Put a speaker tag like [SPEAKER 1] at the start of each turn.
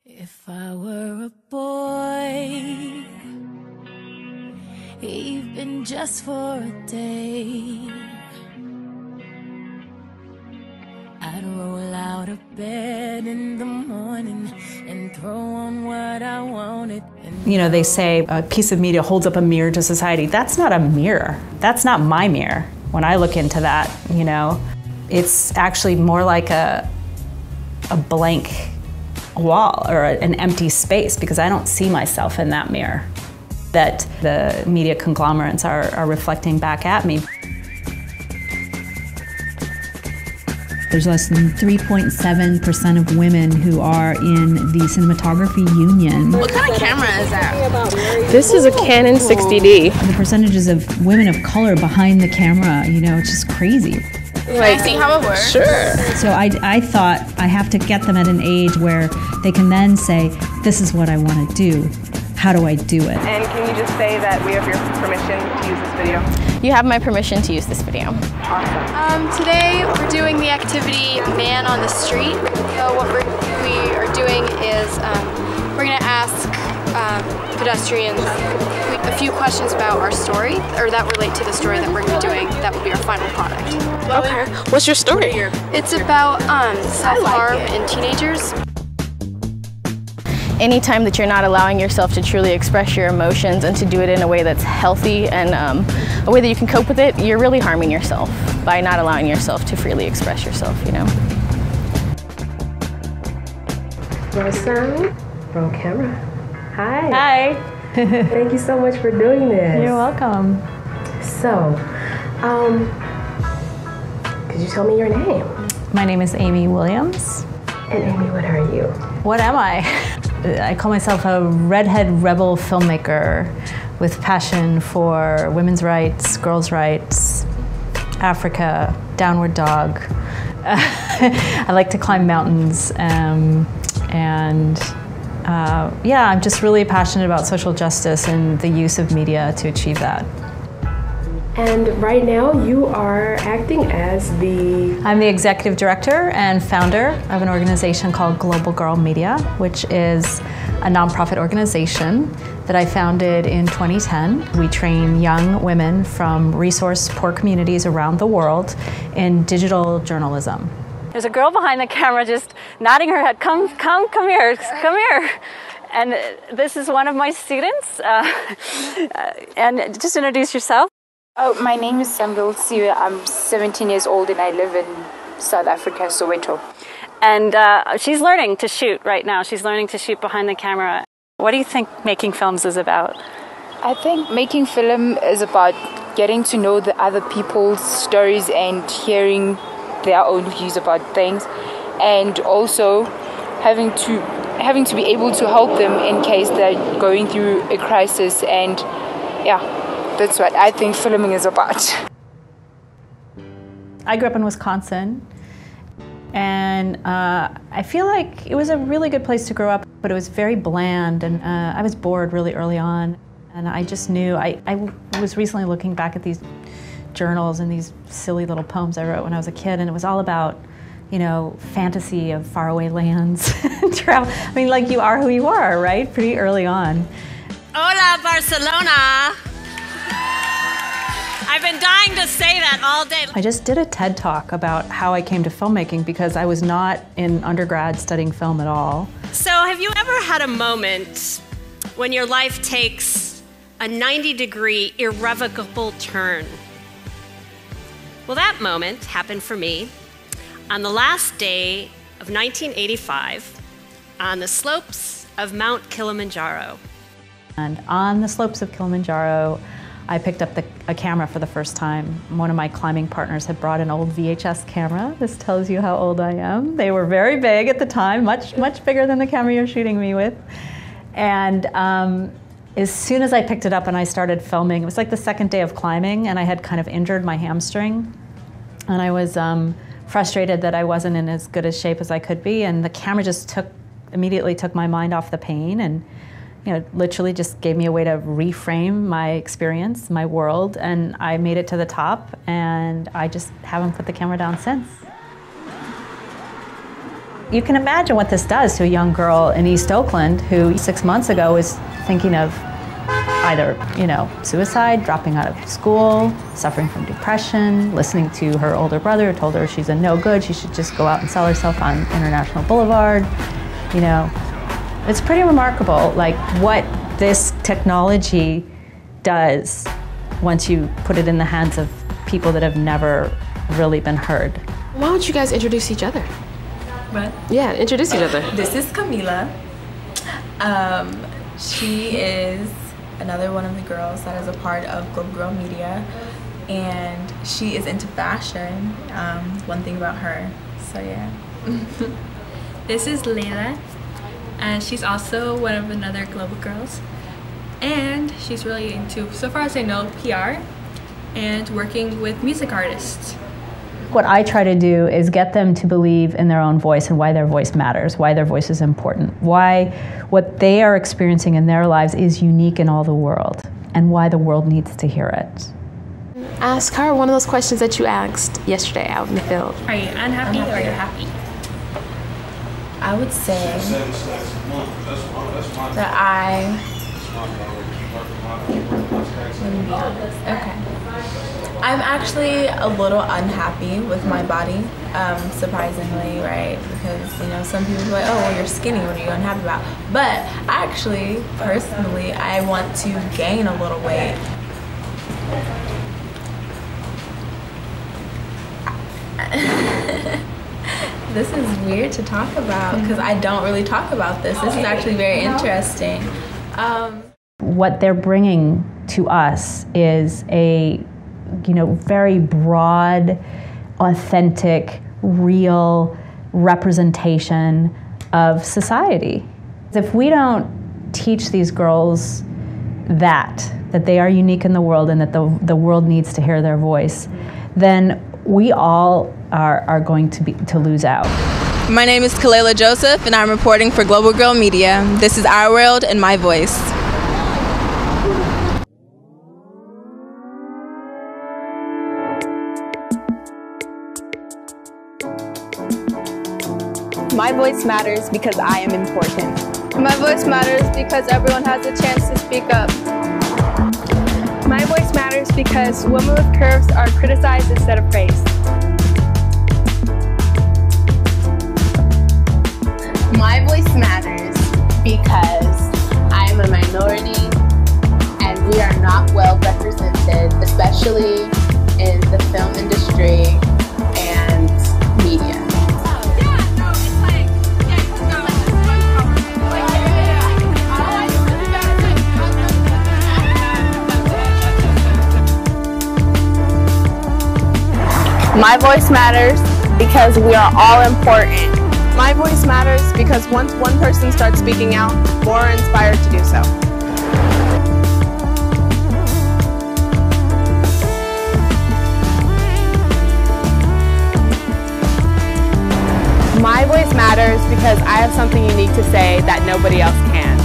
[SPEAKER 1] If I were a boy, even just for a day, I'd roll out of bed in the morning and throw on what I wanted.
[SPEAKER 2] You know, they say a piece of media holds up a mirror to society. That's not a mirror. That's not my mirror. When I look into that, you know, it's actually more like a blank wall or an empty space, because I don't see myself in that mirror that the media conglomerates are reflecting back at me.
[SPEAKER 3] There's less than 3.7% of women who are in the cinematography union.
[SPEAKER 4] What kind of camera is that?
[SPEAKER 5] This is a Canon 60D.
[SPEAKER 3] The percentages of women of color behind the camera, you know, it's just crazy.
[SPEAKER 4] Can I see how it works?
[SPEAKER 5] Sure.
[SPEAKER 3] So I thought I have to get them at an age where they can then say, this is what I want to do. How do I do it?
[SPEAKER 5] And can you just say that we have your permission to use this video?
[SPEAKER 4] You have my permission to use this video.
[SPEAKER 5] Awesome.
[SPEAKER 6] Today we're doing the activity Man on the Street. So what we are doing is we're going to ask pedestrians a few questions about our story, or that relate to the story that we're going to be doing. That will be our final product.
[SPEAKER 5] Okay. What's your story?
[SPEAKER 6] It's about self-harm in teenagers.
[SPEAKER 4] Anytime that you're not allowing yourself to truly express your emotions and to do it in a way that's healthy and a way that you can cope with it, you're really harming yourself by not allowing yourself to freely express yourself, you know.
[SPEAKER 5] Awesome. Roll camera. Hi.
[SPEAKER 2] Hi.
[SPEAKER 5] Thank you so much for doing this.
[SPEAKER 2] You're welcome.
[SPEAKER 5] So, could you tell me your name?
[SPEAKER 2] My name is Amie Williams.
[SPEAKER 5] And Amie, what are you?
[SPEAKER 2] What am I? I call myself a redhead rebel filmmaker with passion for women's rights, girls' rights, Africa, downward dog. I like to climb mountains, yeah, I'm just really passionate about social justice and the use of media to achieve that.
[SPEAKER 5] And right now you are acting as
[SPEAKER 2] I'm the executive director and founder of an organization called Global Girl Media, which is a nonprofit organization that I founded in 2010. We train young women from resource-poor communities around the world in digital journalism. There's a girl behind the camera just nodding her head, come here, come here. And this is one of my students. And just introduce yourself.
[SPEAKER 7] Oh, my name is Sambil Siwe. I'm 17 years old and I live in South Africa, Soweto.
[SPEAKER 2] And she's learning to shoot right now. She's learning to shoot behind the camera. What do you think making films is about?
[SPEAKER 7] I think making film is about getting to know the other people's stories and hearing their own views about things, and also having to be able to help them in case they're going through a crisis. And yeah, that's what I think filming is about.
[SPEAKER 2] I grew up in Wisconsin, and I feel like it was a really good place to grow up, but it was very bland, and I was bored really early on. And I just knew, I was recently looking back at these journals and these silly little poems I wrote when I was a kid, and it was all about, you know, fantasy of faraway lands, travel. I mean, like, you are who you are, right? Pretty early on.
[SPEAKER 8] Hola, Barcelona! I've been dying to say that all day.
[SPEAKER 2] I just did a TED Talk about how I came to filmmaking because I was not in undergrad studying film at all.
[SPEAKER 8] So have you ever had a moment when your life takes a 90-degree irrevocable turn? Well, that moment happened for me on the last day of 1985 on the slopes of Mount Kilimanjaro.
[SPEAKER 2] And on the slopes of Kilimanjaro, I picked up a camera for the first time. One of my climbing partners had brought an old VHS camera. This tells you how old I am. They were very big at the time, much bigger than the camera you're shooting me with. And as soon as I picked it up and I started filming, it was like the second day of climbing, and I had kind of injured my hamstring. And I was frustrated that I wasn't in as good a shape as I could be, and the camera just immediately took my mind off the pain, and you know, literally just gave me a way to reframe my experience, my world, and I made it to the top, and I just haven't put the camera down since. you can imagine what this does to a young girl in East Oakland who 6 months ago was thinking of either, suicide, dropping out of school, suffering from depression, listening to her older brother who told her she's a no good, she should just go out and sell herself on International Boulevard. It's pretty remarkable, like, what this technology does once you put it in the hands of people that have never really been heard.
[SPEAKER 5] Why don't you guys introduce each other?
[SPEAKER 9] What?
[SPEAKER 5] Yeah, introduce each other.
[SPEAKER 9] This is Camila. She is another one of the girls that is a part of Global Girl Media, and she is into fashion. One thing about her, so yeah.
[SPEAKER 10] This is Layla, and she's also one of another Global Girls, and she's really into, so far as I know, PR and working with music artists.
[SPEAKER 2] What I try to do is get them to believe in their own voice and why their voice matters, why their voice is important, why what they are experiencing in their lives is unique in all the world, and why the world needs to hear it.
[SPEAKER 5] Ask her one of those questions that you asked yesterday out in the field.
[SPEAKER 10] Are you unhappy or are you happy?
[SPEAKER 9] I would say that I... Let me be honest. Okay. I'm actually a little unhappy with my body, surprisingly, right? Because, some people are like, oh, well, you're skinny, what are you unhappy about? But actually, personally, I want to gain a little weight. This is weird to talk about because I don't really talk about this. This is actually very interesting.
[SPEAKER 2] What they're bringing to us is a very broad, authentic, real representation of society. If we don't teach these girls that they are unique in the world and that the world needs to hear their voice, then we all are going to lose out.
[SPEAKER 11] My name is Kalela Joseph, and I'm reporting for Global Girl Media. This is our world and my voice.
[SPEAKER 12] My voice matters because I am important.
[SPEAKER 13] My voice matters because everyone has a chance to speak up.
[SPEAKER 12] My voice matters because women with curves are criticized instead of praised.
[SPEAKER 14] My voice matters because I am a minority and we are not well represented, especially in the film industry and media.
[SPEAKER 13] My voice matters because we are all important.
[SPEAKER 12] My voice matters because once one person starts speaking out, more are inspired to do so.
[SPEAKER 13] My voice matters because I have something unique to say that nobody else can.